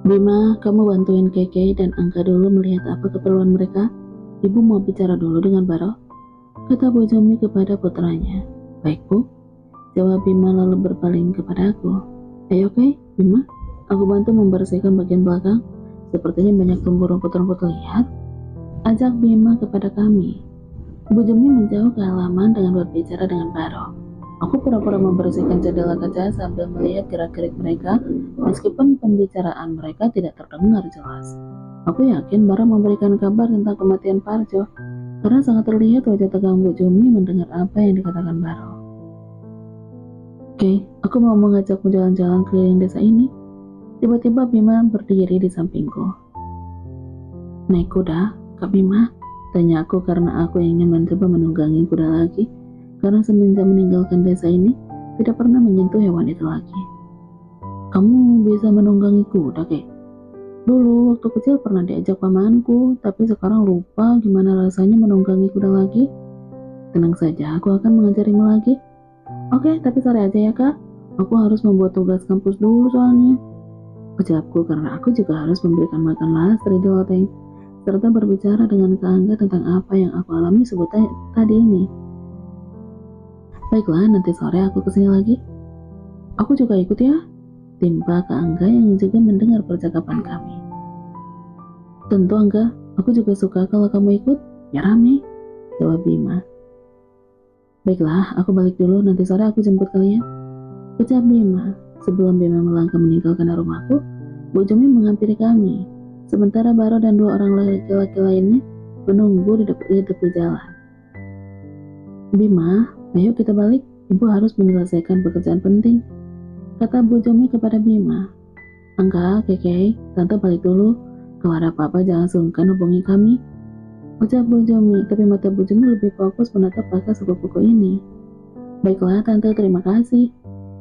Bima, kamu bantuin Keke dan Angga dulu melihat apa keperluan mereka. Ibu mau bicara dulu dengan Baro, kata Bu Jumi kepada putranya. Baik Bu, jawab Bima lalu berpaling kepada aku. Ayo oke, Bima, aku bantu membersihkan bagian belakang. Sepertinya banyak tumbuh rumput-rumput liar. Ajak Bima kepada kami. Bu Jumi menjauh ke halaman dengan berbicara dengan Baro. Aku pura-pura membersihkan jendela kaca sambil melihat gerak-gerik mereka, meskipun pembicaraan mereka tidak terdengar jelas. Aku yakin Baro memberikan kabar tentang kematian Parjo, karena sangat terlihat wajah tegang Bu Jumi mendengar apa yang dikatakan Baro. Oke, aku mau mengajakmu jalan-jalan keliling desa ini. Tiba-tiba Bima berdiri di sampingku. Naik kuda, Kak Bima? Tanya aku karena aku ingin mencoba menunggangi kuda lagi, karena semenjak meninggalkan desa ini, tidak pernah menyentuh hewan itu lagi. Kamu bisa menunggangi kuda, Kek? Dulu waktu kecil pernah diajak pamanku, tapi sekarang lupa gimana rasanya menunggangi kuda lagi. Tenang saja, aku akan mengajarimu lagi. Oke, tapi sore aja ya Kak. Aku harus membuat tugas kampus dulu soalnya. Ucapku karena aku juga harus memberikan makan Lastri di loteng, serta berbicara dengan Kak Angga tentang apa yang aku alami sebutnya tadi ini. Baiklah, nanti sore aku kesini lagi. Aku juga ikut ya, timpa Kak Angga yang juga mendengar percakapan kami. Tentu Angga, aku juga suka kalau kamu ikut, ya rame, jawab Bima. Baiklah, aku balik dulu, nanti sore aku jemput kalian, ucap Bima. Sebelum Bima melangkah meninggalkan rumahku, Bu Jumi menghampiri kami, sementara Baro dan dua orang laki-laki lainnya menunggu di tepi jalan. Bima, ayo kita balik, ibu harus menyelesaikan pekerjaan penting, kata Bu Jumi kepada Bima. Angga, Keke, tante balik dulu, kalau ada apa-apa jangan sungkan hubungi kami, ucap Bu Jumi, tapi mata Bu Jumi lebih fokus menatap kakak sepupuku ini. Baiklah tante, terima kasih,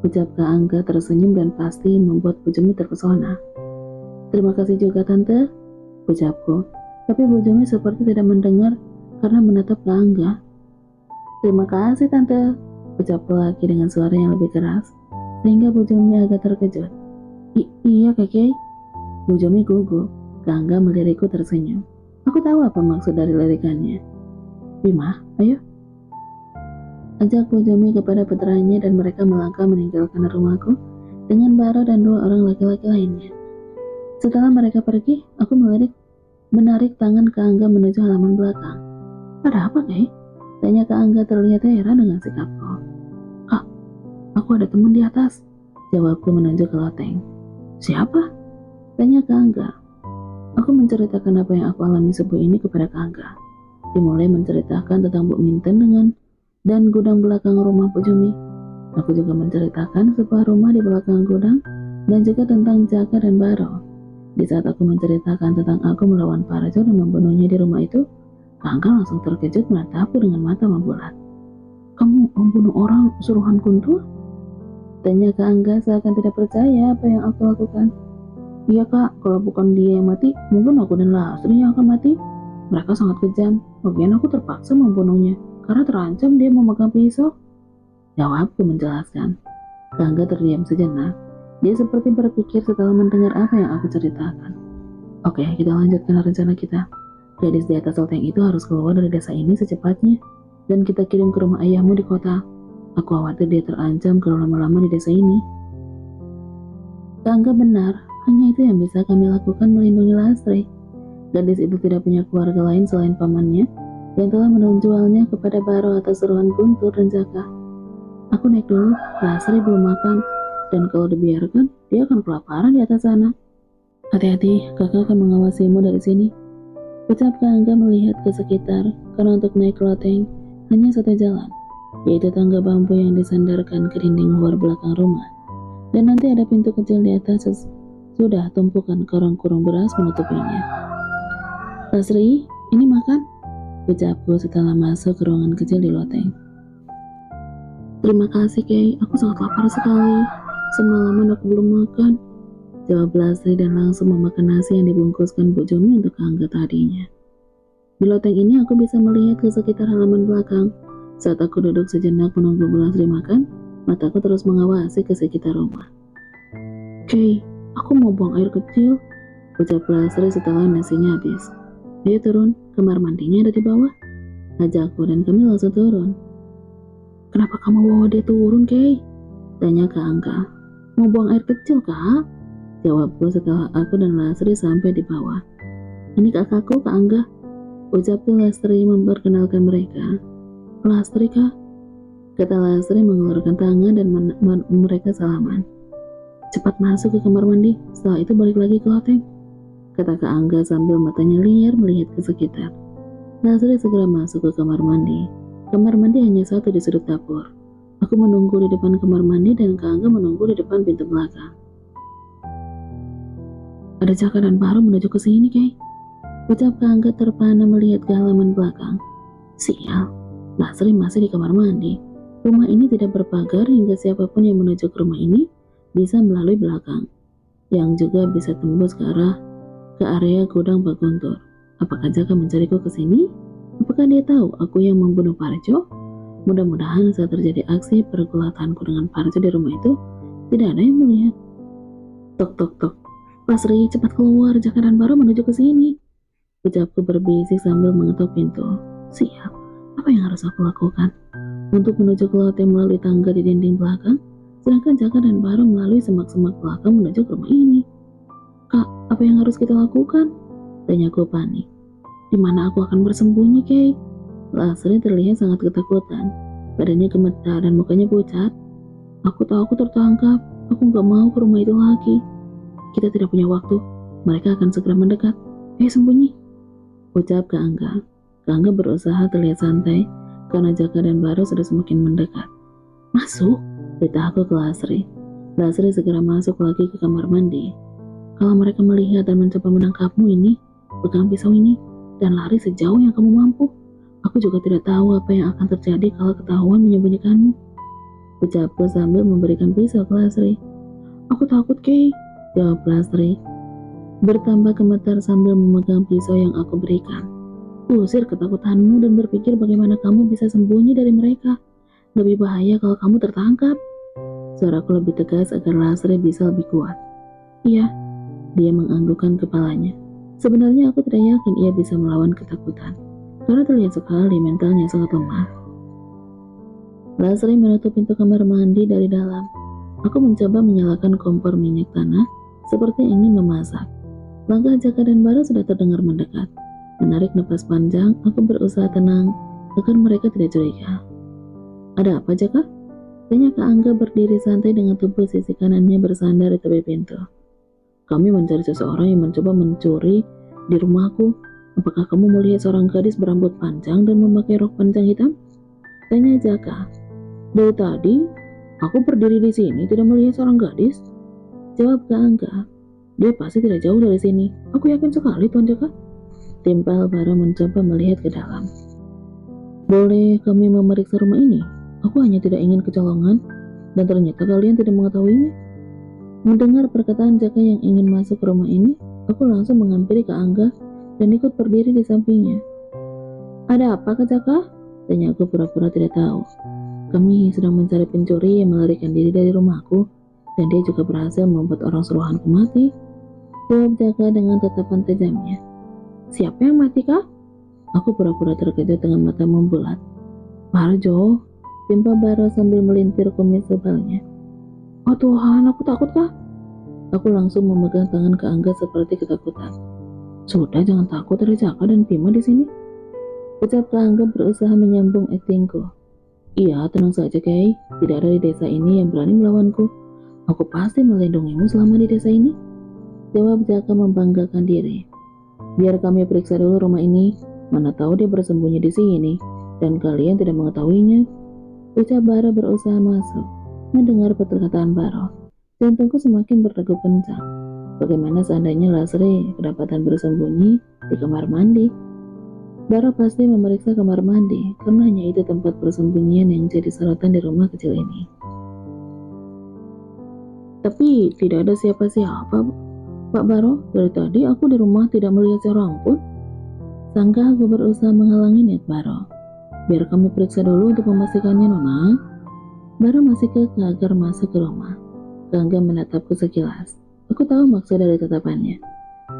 ucap Kak Angga tersenyum dan pasti membuat Bu Jumi terpesona. Terima kasih juga tante, ucapku, tapi Bu Jumi seperti tidak mendengar karena menatap Kak Angga. Terima kasih tante, ucapku lagi dengan suara yang lebih keras, sehingga Bu Jumi agak terkejut. Iya kakek, Bu Jumi gugup. Kak Angga melirikku tersenyum. Aku tahu apa maksud dari lirikannya. Bima, ayo. Ajak Bu Jumi kepada putranya dan mereka melangkah meninggalkan rumahku dengan Baro dan dua orang laki-laki lainnya. Setelah mereka pergi, aku menarik tangan Kak Angga menuju halaman belakang. Ada apa, Kak? Tanya Kak Angga terlihat heran dengan sikapku. Kak, aku ada teman di atas, jawabku menunjuk ke loteng. Siapa? Tanya Kak Angga. Aku menceritakan apa yang aku alami subuh ini kepada Kak Angga. Dimulai menceritakan tentang Bu Minten dan gudang belakang rumah Bu Jumi. Aku juga menceritakan sebuah rumah di belakang gudang dan juga tentang Jaka dan Baro. Di saat aku menceritakan tentang aku melawan Parjo dan membunuhnya di rumah itu, Kak Angga langsung terkejut menatapku dengan mata membulat. Kamu membunuh orang suruhan Kuntul? Tanya Kak Angga seakan tidak percaya apa yang aku lakukan. Iya Kak, kalau bukan dia yang mati, mungkin aku dan Lastri yang akan mati. Mereka sangat kejam, bagian aku terpaksa membunuhnya karena terancam dia memegang pisau. Jawabku menjelaskan. Kak Angga terdiam sejenak. Dia seperti berpikir setelah mendengar apa yang aku ceritakan. Oke, kita lanjutkan rencana kita. Gadis di atas loteng itu harus keluar dari desa ini secepatnya, dan kita kirim ke rumah ayahmu di kota. Aku khawatir dia terancam kalau lama-lama di desa ini. Kak Angga benar, hanya itu yang bisa kami lakukan melindungi Lastri. Gadis itu tidak punya keluarga lain selain pamannya, yang telah menjualnya kepada Baro atas suruhan Guntur dan Jaka. Aku naik dulu, Lastri belum makan, dan kalau dibiarkan, dia akan kelaparan di atas sana. Hati-hati, kakak akan mengawasimu dari sini. Ucap Kak Angga melihat ke sekitar, karena untuk naik loteng hanya satu jalan, yaitu tangga bambu yang disandarkan ke dinding luar belakang rumah. Dan nanti ada pintu kecil di atas, sudah tumpukan karung-kurung beras menutupinya. Lastri, ini makan, ucapku setelah masuk ke ruangan kecil di loteng. Terima kasih Kay, aku sangat lapar sekali. Semalaman aku belum makan, jawab Lastri dan langsung memakan nasi yang dibungkuskan Bu Jumi untuk Angga tadinya. Di loteng ini aku bisa melihat ke sekitar halaman belakang. Saat aku duduk sejenak menunggu Bu Lastri makan, mataku terus mengawasi ke sekitar rumah. Kay, aku mau buang air kecil, ucap Lastri setelah nasinya habis. Ayo turun, kamar mandinya ada di bawah, ajakku dan kami langsung turun. Kenapa kamu bawa dia turun, Kay? Tanya Kak Angga. Mau buang air kecil, Kak? Jawabku setelah aku dan Lastri sampai di bawah. Ini kakakku, Kak Angga. Ucapku Lastri memperkenalkan mereka. Lastri, Kak? Kata Lastri mengeluarkan tangan dan mereka salaman. Cepat masuk ke kamar mandi, setelah itu balik lagi ke loteng, kata Kak Angga sambil matanya liar melihat ke sekitar. Lastri segera masuk ke kamar mandi. Kamar mandi hanya satu di sudut dapur. Aku menunggu di depan kamar mandi dan Kak Angga menunggu di depan pintu belakang. Ada Jaka dan Baru menuju ke sini, Kay. Ucap Kak Angga terpana melihat ke halaman belakang. Sial, Lastri masih di kamar mandi. Rumah ini tidak berpagar hingga siapapun yang menuju ke rumah ini bisa melalui belakang, yang juga bisa tembus ke area gudang Pak Guntur. Apakah Jaka mencariku ke sini? Apakah dia tahu aku yang membunuh Parjo? Mudah-mudahan saat terjadi aksi pergulatanku dengan Parjo di rumah itu, tidak ada yang melihat. Tok tok tok. Lastri, cepat keluar, Jaka dan Baru menuju ke sini. Ucapku berbisik sambil mengetuk pintu. Siap, apa yang harus aku lakukan? Untuk menuju ke loteng melalui tangga di dinding belakang, sedangkan Jaka dan Baru melalui semak-semak belakang menuju ke rumah ini. Kak, apa yang harus kita lakukan? Tanyaku panik. Di mana aku akan bersembunyi, Kay? Lastri terlihat sangat ketakutan. Badannya gemetar dan mukanya pucat. Aku tahu aku tertangkap. Aku gak mau ke rumah itu lagi. Kita tidak punya waktu. Mereka akan segera mendekat. Ayo sembunyi, ucap Kak Angga. Kak Angga berusaha terlihat santai karena Jaka dan Baru sudah semakin mendekat. Masuk, berita aku ke Lastri. Lastri segera masuk lagi ke kamar mandi. Kalau mereka melihat dan mencoba menangkapmu ini, pegang pisau ini, dan lari sejauh yang kamu mampu. Aku juga tidak tahu apa yang akan terjadi kalau ketahuan menyembunyikanmu, ucapku sambil memberikan pisau ke Lastri. Aku takut, Kay, jawab Lastri, bertambah gemetar sambil memegang pisau yang aku berikan. Usir ketakutanmu dan berpikir bagaimana kamu bisa sembunyi dari mereka. Lebih bahaya kalau kamu tertangkap. Suaraku lebih tegas agar Lastri bisa lebih kuat. Iya, dia menganggukkan kepalanya. Sebenarnya aku tidak yakin ia bisa melawan ketakutan, karena terlihat sekali mentalnya sangat lemah. Lastri menutup pintu kamar mandi dari dalam. Aku mencoba menyalakan kompor minyak tanah seperti ingin memasak. Langkah Jaka dan Baru sudah terdengar mendekat. Menarik napas panjang, aku berusaha tenang agar mereka tidak curiga. Ada apa, Jaka? Tanya Kak Angga berdiri santai dengan tubuh sisi kanannya bersandar di tepi pintu. Kami mencari seseorang yang mencoba mencuri di rumahku. Apakah kamu melihat seorang gadis berambut panjang dan memakai rok panjang hitam? Tanya Jaka. Dari tadi, aku berdiri di sini tidak melihat seorang gadis. Jawab Kak Angga. Dia pasti tidak jauh dari sini. Aku yakin sekali, Tuan Jaka. Timpal Baru mencoba melihat ke dalam. Boleh kami memeriksa rumah ini? Aku hanya tidak ingin kecolongan, dan ternyata kalian tidak mengetahuinya. Mendengar perkataan Jaka yang ingin masuk ke rumah ini, aku langsung menghampiri Kak Angga dan ikut berdiri di sampingnya. Ada apa, Kak Jaka? Tanya aku pura-pura tidak tahu. Kami sedang mencari pencuri yang melarikan diri dari rumahku, dan dia juga berhasil membuat orang suruhanku mati. Jawab Jaka dengan tatapan tajamnya. Siapa yang mati, Kak? Aku pura-pura terkejut dengan mata membulat. Parjo, Timpa Baru sambil melintir kumis tebalnya. Oh Tuhan, aku takut, Kak. Aku langsung memegang tangan Kak Angga seperti ketakutan. Sudah, jangan takut, ada Jaka dan Bima di sini. Ucap Kak Angga berusaha menyambung aktingku. Iya, tenang saja, Kay. Tidak ada di desa ini yang berani melawanku. Aku pasti melindungimu selama di desa ini. Jawab Jaka membanggakan diri. Biar kami periksa dulu rumah ini. Mana tahu dia bersembunyi di sini dan kalian tidak mengetahuinya. Ucap Baru berusaha masuk. Mendengar perkataan Baru, jantungku semakin berdegup kencang. Bagaimana seandainya Lastri kedapatan bersembunyi di kamar mandi? Baru pasti memeriksa kamar mandi, karena hanya itu tempat persembunyian yang jadi sorotan di rumah kecil ini. Tapi tidak ada siapa-siapa, Pak Baru. Dari tadi aku di rumah tidak melihat seorang pun. Sangka aku berusaha menghalangi niat Baru. Biar kami periksa dulu untuk memastikannya, Nona. Baru masih kekeh agar masuk ke rumah. Kak Angga menatapku sekilas. Aku tahu maksud dari tatapannya.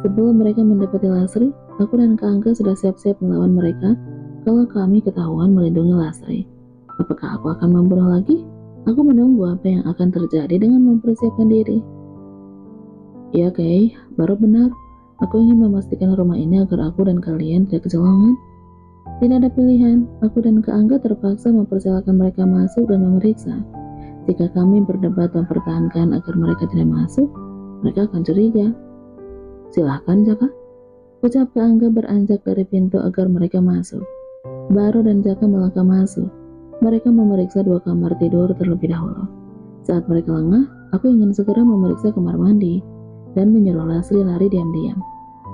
Sebelum mereka mendapati Lasri, aku dan Kak Angga sudah siap-siap melawan mereka kalau kami ketahuan melindungi Lasri. Apakah aku akan membunuh lagi? Aku menunggu apa yang akan terjadi dengan mempersiapkan diri. Ya, Kay, baru benar. Aku ingin memastikan rumah ini agar aku dan kalian tidak kecolongan. Tidak ada pilihan, aku dan Kak Angga terpaksa mempersilahkan mereka masuk dan memeriksa. Jika kami berdebat mempertahankan agar mereka tidak masuk, mereka akan curiga. Silahkan, Jaka. Ucap Kak Angga beranjak dari pintu agar mereka masuk. Baro dan Jaka melangkah masuk. Mereka memeriksa 2 kamar tidur terlebih dahulu. Saat mereka lengah, aku ingin segera memeriksa kamar mandi dan menyuruh Lasri lari diam-diam.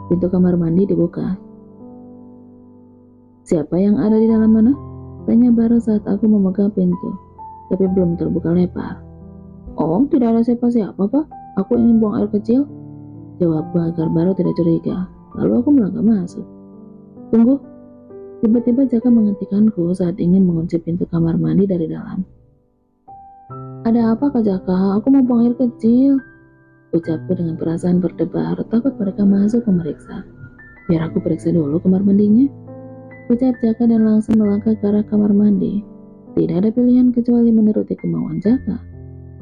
Pintu kamar mandi dibuka. Siapa yang ada di dalam mana? Tanya Baro saat aku memegang pintu, tapi belum terbuka lebar. Oh, tidak ada siapa-siapa, Pak. Aku ingin buang air kecil. Jawabku agar Baro tidak curiga. Lalu aku melangkah masuk. Tunggu. Tiba-tiba Jaka menghentikanku saat ingin mengunci pintu kamar mandi dari dalam. Ada apa, Kak Jaka? Aku mau buang air kecil. Ucapku dengan perasaan berdebar, takut mereka masuk memeriksa. Biar aku periksa dulu kamar mandinya. Ucap Jaka dan langsung melangkah ke arah kamar mandi. Tidak ada pilihan kecuali menuruti kemauan Jaka.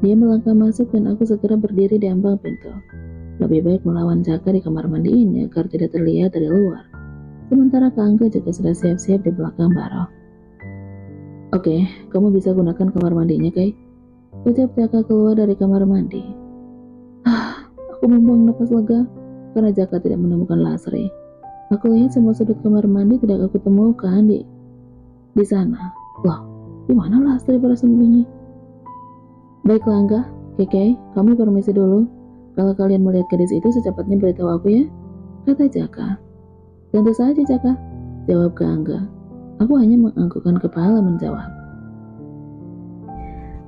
Dia melangkah masuk dan aku segera berdiri di ambang pintu. Lebih baik melawan Jaka di kamar mandi ini agar tidak terlihat dari luar. Sementara Kak Angga juga sudah siap-siap di belakang Baro. Oke, kamu bisa gunakan kamar mandinya, Kay. Ucap Jaka keluar dari kamar mandi. Aku membuang napas lega karena Jaka tidak menemukan Lasri. Aku lihat semua sudut kamar mandi tidak aku temukan di sana. Loh, di mana Lasri bersembunyi? Baiklah Angga, Kay, kami permisi dulu. Kalau kalian melihat gadis itu secepatnya beritahu aku ya, kata Jaka. Tentu saja Jaka, jawab Kak Angga. Aku hanya menganggukkan kepala menjawab.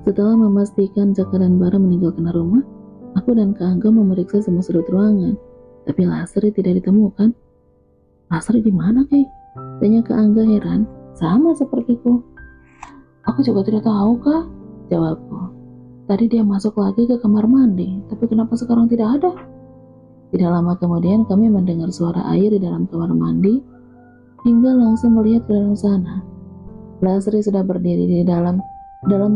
Setelah memastikan Jaka dan Bara meninggalkan rumah, aku dan Kak Angga memeriksa semua sudut ruangan, tapi Lasri tidak ditemukan. Lasri di mana, Kay? Tanya Kak Angga heran. Sama sepertiku. Aku juga tidak tahu, Kak, jawabku. Tadi dia masuk lagi ke kamar mandi, tapi kenapa sekarang tidak ada? Tidak lama kemudian kami mendengar suara air di dalam kamar mandi, hingga langsung melihat ke dalam sana. Lasri sudah berdiri di dalam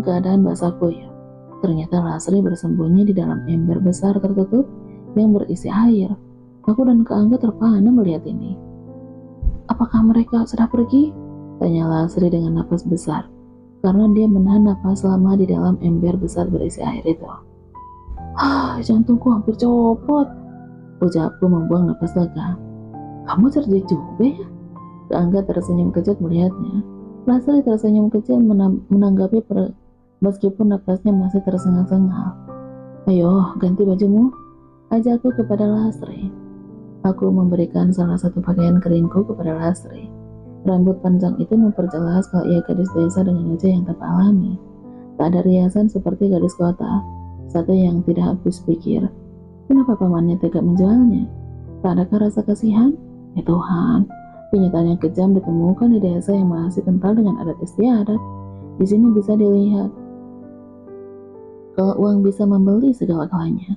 keadaan basah kuyup. Ternyata Lasri bersembunyi di dalam ember besar tertutup yang berisi air. Aku dan Kak Angga terpana melihat ini. Apakah mereka sudah pergi? Tanya Lasri dengan napas besar, karena dia menahan napas lama di dalam ember besar berisi air itu. Jantungku hampir copot. Ucapku membuang napas lega. Kamu cerdik juga ya? Kak Angga tersenyum kecut melihatnya. Lasri tersenyum kecil menanggapi meskipun napasnya masih tersengal-sengal. Ayo, ganti bajumu, ajakku kepada Lasri. Aku memberikan salah satu pakaian keringku kepada Lasri. Rambut panjang itu memperjelas kalau ia gadis desa dengan wajah yang tak alami. Tak ada riasan seperti gadis kota. Satu yang tidak habis pikir. Kenapa pamannya tega menjualnya? Tak adakah rasa kasihan? Ya Tuhan, kenyataan yang kejam ditemukan di desa yang masih kental dengan adat istiadat. Di sini bisa dilihat kalau uang bisa membeli segala-galanya.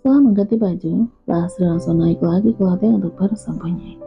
Setelah mengganti baju, Lasri langsung naik lagi ke lantai untuk bersembunyi.